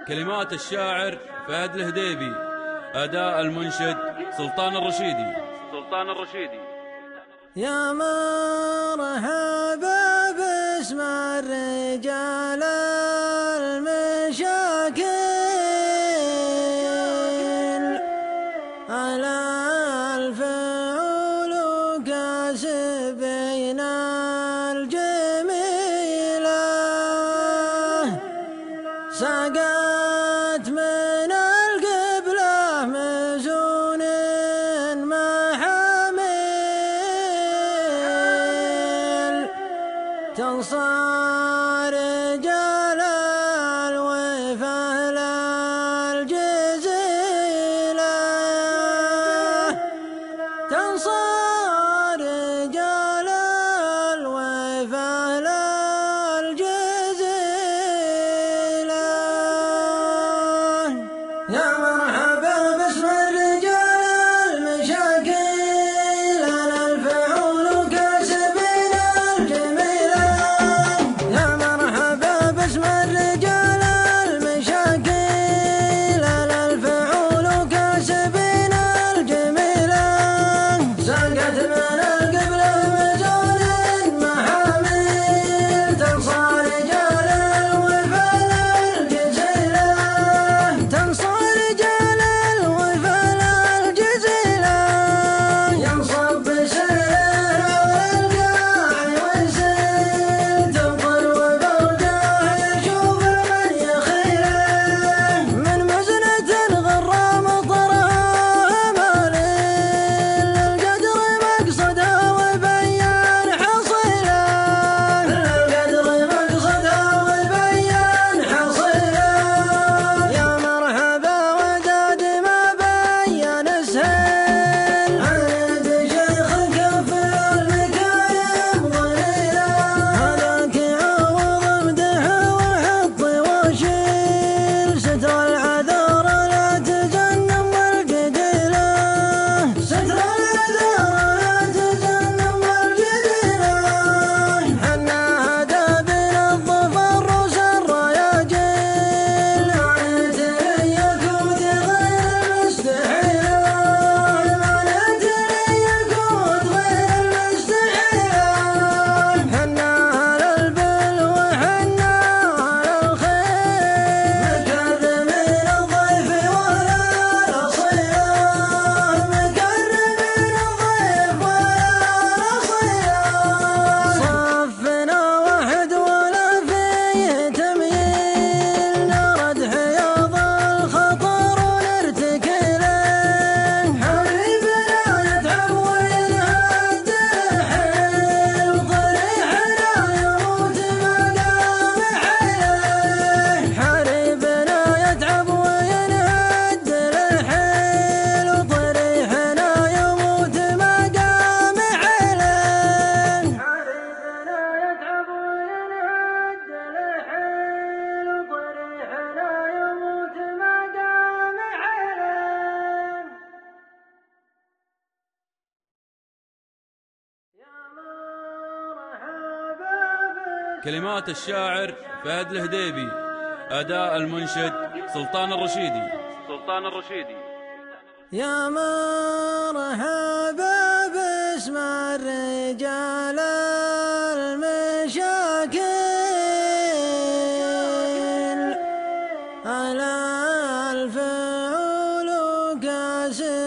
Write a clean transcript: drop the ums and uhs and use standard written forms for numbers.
كلمات الشاعر فهد الهديبي، أداء المنشد سلطان الرشيدي. يا مرحبا باسم الرجال المشاكل على الفعول كاسبين الجميلة، سقت من القبلة مزون محامل، تنصار رجال الوفا الجزيلة، تنصار رجال الوفا الجزيلة. يا مرحبا باسم الرجال المشاكل على الفعول كاسبين الجميلة، يا مرحبا باسم الرجال المشاكل على الفعول كاسبين الجميلة، سقت من القبلة مزون محامل، تنصار رجال الوفا الجزيلة، تنصار رجال الوفا الجزيلة، ينصب بسير على القاع ويسير، تبطل وبالقاع يشوف من يخيله، من مزنة غرام طرها مالين، للقدر مقصدها وبيان حصيله، للقدر مقصدها وبيان حصيله. يا مرحبا وداد ما بين سهل، عند شيخ كف المكارم ضليله، هذاك يعوض امدحه وحط وشيل، ستر العذار لا تجنم القديله، ستر العذار لا تجنم القديله، حنا هدى بنا الظفر روس الرياجيل، ما نتريكم غير المستحيله، ما نتريكم غير المستحيله، حنا على البل وحنا على الخير، مكرمين الضيف ولا نصيله، مكرمين الضيف ولا نصيله، صفنا واحد ولا فيه تمييل، نرد حياض الخطر ونرتكله، حبيبنا يتعب وينهد الحيل، ضريحنا يموت ما قام حيله، حبيبنا يتعب وينهد الحيل، وضريحنا يموت ما قام حيله، حبيبنا يتعب وينهد الحيل، وضريحنا يموت ما قام حيله. يا مرحبا كلمات الشاعر فهد الهديبي، أداء المنشد سلطان الرشيدي. يا مرحبا باسم الرجال المشاكل على الفعول كاسبين